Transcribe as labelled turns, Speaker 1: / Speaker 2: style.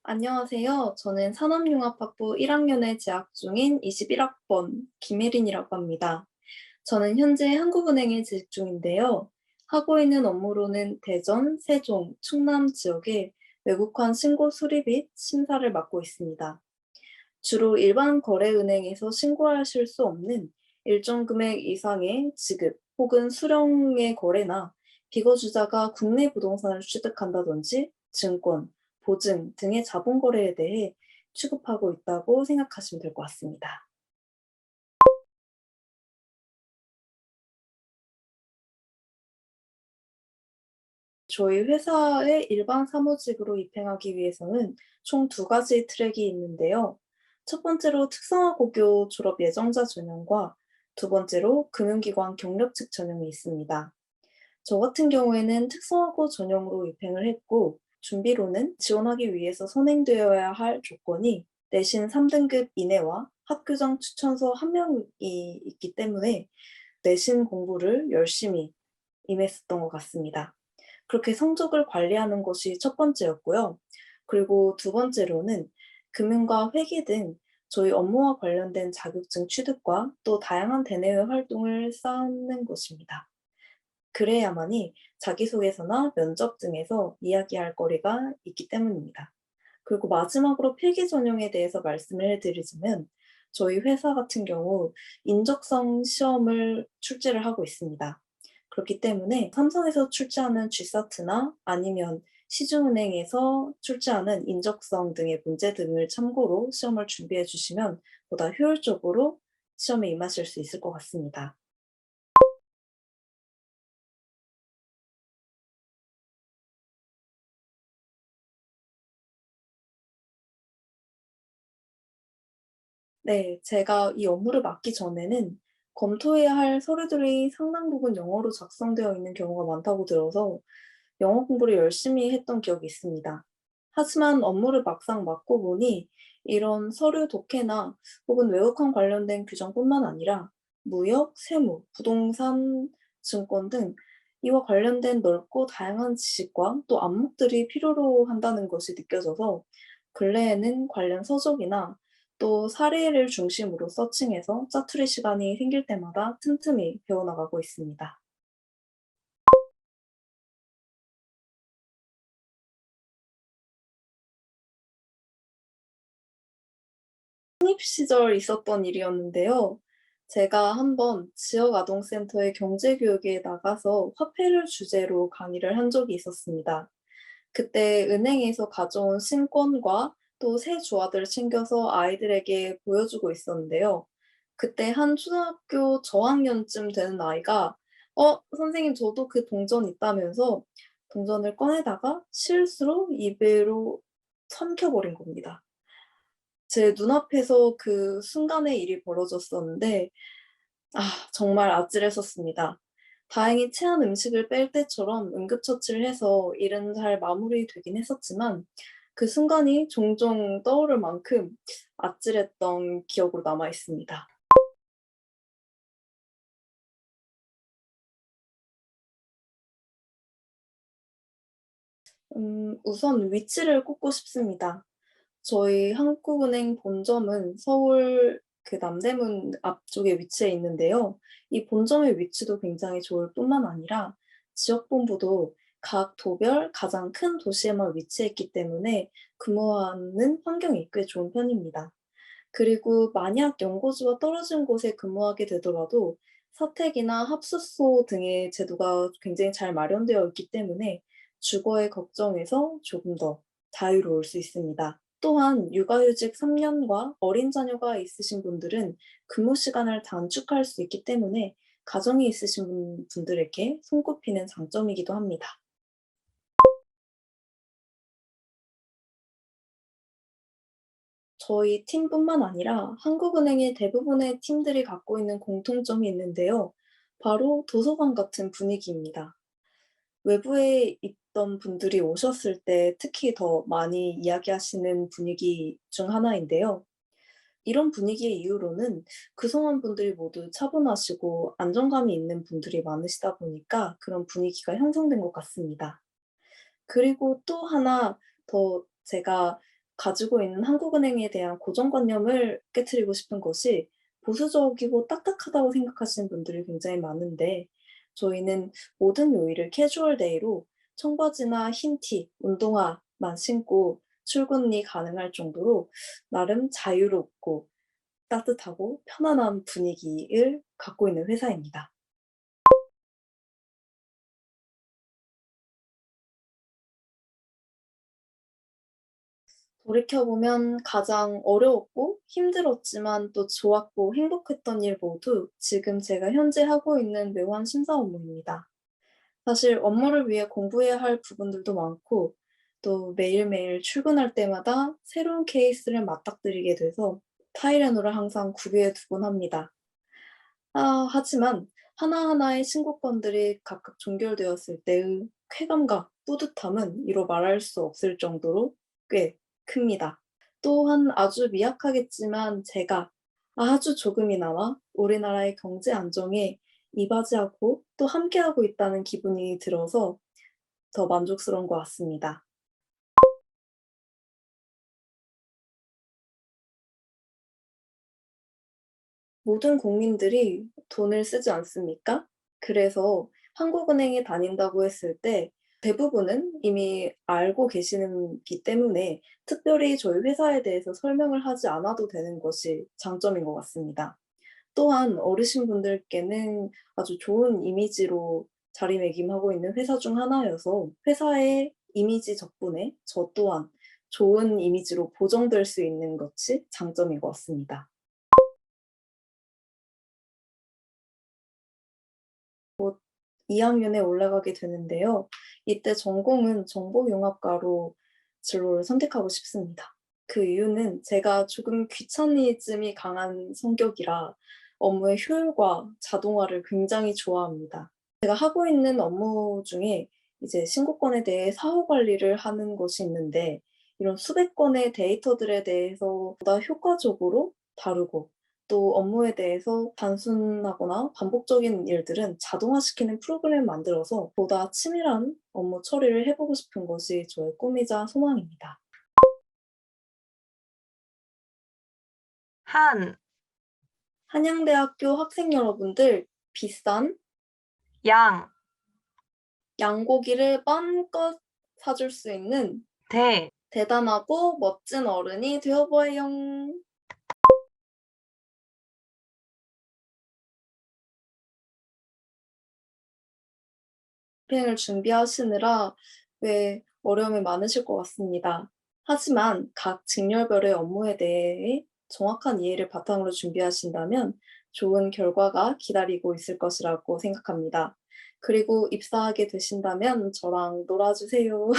Speaker 1: 안녕하세요. 저는 산업융합학부 1학년에 재학 중인 21학번 김혜린이라고 합니다. 저는 현재 한국은행에 재직 중인데요. 하고 있는 업무로는 대전, 세종, 충남 지역의 외국환 신고 수리 및 심사를 맡고 있습니다. 주로 일반 거래은행에서 신고하실 수 없는 일정 금액 이상의 지급 혹은 수령의 거래나 비거주자가 국내 부동산을 취득한다든지 증권, 보증 등의 자본 거래에 대해 취급하고 있다고 생각하시면 될 것 같습니다. 저희 회사의 일반 사무직으로 입행하기 위해서는 총 두 가지 트랙이 있는데요. 첫 번째로 특성화 고교 졸업 예정자 전형과 두 번째로 금융기관 경력직 전형이 있습니다. 저 같은 경우에는 특성화고 전형으로 입행을 했고, 준비로는 지원하기 위해서 선행되어야 할 조건이 내신 3등급 이내와 학교장 추천서 한 명이 있기 때문에 내신 공부를 열심히 임했었던 것 같습니다. 그렇게 성적을 관리하는 것이 첫 번째였고요. 그리고 두 번째로는 금융과 회계 등 저희 업무와 관련된 자격증 취득과 또 다양한 대내외 활동을 쌓는 것입니다. 그래야만이 자기소개서나 면접 등에서 이야기할 거리가 있기 때문입니다. 그리고 마지막으로 필기 전형에 대해서 말씀을 해드리자면 저희 회사 같은 경우 인적성 시험을 출제를 하고 있습니다. 그렇기 때문에 삼성에서 출제하는 GSAT나 아니면 시중은행에서 출제하는 인적성 등의 문제 등을 참고로 시험을 준비해 주시면 보다 효율적으로 시험에 임하실 수 있을 것 같습니다. 네. 제가 이 업무를 맡기 전에는 검토해야 할 서류들이 상당 부분 영어로 작성되어 있는 경우가 많다고 들어서 영어 공부를 열심히 했던 기억이 있습니다. 하지만 업무를 막상 맡고 보니 이런 서류 독해나 혹은 외국환 관련된 규정뿐만 아니라 무역, 세무, 부동산, 증권 등 이와 관련된 넓고 다양한 지식과 또 안목들이 필요로 한다는 것이 느껴져서 근래에는 관련 서적이나 또 사례를 중심으로 서칭해서 짜투리 시간이 생길 때마다 틈틈이 배워나가고 있습니다. 신입 시절 있었던 일이었는데요. 제가 한번 지역 아동센터의 경제교육에 나가서 화폐를 주제로 강의를 한 적이 있었습니다. 그때 은행에서 가져온 신권과 또 새 주화들을 챙겨서 아이들에게 보여주고 있었는데요. 그때 한 초등학교 저학년쯤 되는 아이가 선생님 저도 그 동전 있다면서 동전을 꺼내다가 실수로 입으로 삼켜버린 겁니다. 제 눈앞에서 그 순간의 일이 벌어졌었는데 정말 아찔했었습니다. 다행히 체한 음식을 뺄 때처럼 응급처치를 해서 일은 잘 마무리되긴 했었지만 그 순간이 종종 떠오를 만큼 아찔했던 기억으로 남아 있습니다. 우선 위치를 꼽고 싶습니다. 저희 한국은행 본점은 서울 그 남대문 앞쪽에 위치해 있는데요. 이 본점의 위치도 굉장히 좋을 뿐만 아니라 지역 본부도 각 도별 가장 큰 도시에만 위치했기 때문에 근무하는 환경이 꽤 좋은 편입니다. 그리고 만약 연고지와 떨어진 곳에 근무하게 되더라도 사택이나 합숙소 등의 제도가 굉장히 잘 마련되어 있기 때문에 주거의 걱정에서 조금 더 자유로울 수 있습니다. 또한 육아휴직 3년과 어린 자녀가 있으신 분들은 근무 시간을 단축할 수 있기 때문에 가정이 있으신 분들에게 손꼽히는 장점이기도 합니다. 저희 팀뿐만 아니라 한국은행의 대부분의 팀들이 갖고 있는 공통점이 있는데요. 바로 도서관 같은 분위기입니다. 외부에 있던 분들이 오셨을 때 특히 더 많이 이야기하시는 분위기 중 하나인데요. 이런 분위기의 이유로는 구성원분들이 모두 차분하시고 안정감이 있는 분들이 많으시다 보니까 그런 분위기가 형성된 것 같습니다. 그리고 또 하나 더 제가 가지고 있는 한국은행에 대한 고정관념을 깨트리고 싶은 것이 보수적이고 딱딱하다고 생각하시는 분들이 굉장히 많은데 저희는 모든 요일을 캐주얼 데이로 청바지나 흰 티, 운동화만 신고 출근이 가능할 정도로 나름 자유롭고 따뜻하고 편안한 분위기를 갖고 있는 회사입니다. 돌이켜보면 가장 어려웠고 힘들었지만 또 좋았고 행복했던 일 모두 지금 제가 현재 하고 있는 외환 심사 업무입니다. 사실 업무를 위해 공부해야 할 부분들도 많고 또 매일매일 출근할 때마다 새로운 케이스를 맞닥뜨리게 돼서 타이레노를 항상 구비해 두곤 합니다. 하지만 하나하나의 신고건들이 각각 종결되었을 때의 쾌감과 뿌듯함은 이로 말할 수 없을 정도로 꽤 큽니다. 또한 아주 미약하겠지만 제가 아주 조금이나마 우리나라의 경제 안정에 이바지하고 또 함께하고 있다는 기분이 들어서 더 만족스러운 것 같습니다. 모든 국민들이 돈을 쓰지 않습니까? 그래서 한국은행에 다닌다고 했을 때 대부분은 이미 알고 계시기 때문에 특별히 저희 회사에 대해서 설명을 하지 않아도 되는 것이 장점인 것 같습니다. 또한 어르신분들께는 아주 좋은 이미지로 자리매김하고 있는 회사 중 하나여서 회사의 이미지 덕분에 저 또한 좋은 이미지로 보정될 수 있는 것이 장점인 것 같습니다. 2학년에 올라가게 되는데요. 이때 전공은 정보융합과로 진로를 선택하고 싶습니다. 그 이유는 제가 조금 귀차니즘이 강한 성격이라 업무의 효율과 자동화를 굉장히 좋아합니다. 제가 하고 있는 업무 중에 이제 신고건에 대해 사후 관리를 하는 것이 있는데 이런 수백 건의 데이터들에 대해서 보다 효과적으로 다루고 또 업무에 대해서 단순하거나 반복적인 일들은 자동화시키는 프로그램을 만들어서 보다 치밀한 업무 처리를 해 보고 싶은 것이 저의 꿈이자 소망입니다.
Speaker 2: 한,
Speaker 1: 한양대학교 학생 여러분들 비싼
Speaker 2: 양,
Speaker 1: 양고기를 마음껏 사줄 수 있는
Speaker 2: 대,
Speaker 1: 대단하고 멋진 어른이 되어 보아요. 여행을 준비하시느라 왜 어려움이 많으실 것 같습니다. 하지만 각 직렬별의 업무에 대해 정확한 이해를 바탕으로 준비하신다면 좋은 결과가 기다리고 있을 것이라고 생각합니다. 그리고 입사하게 되신다면 저랑 놀아주세요.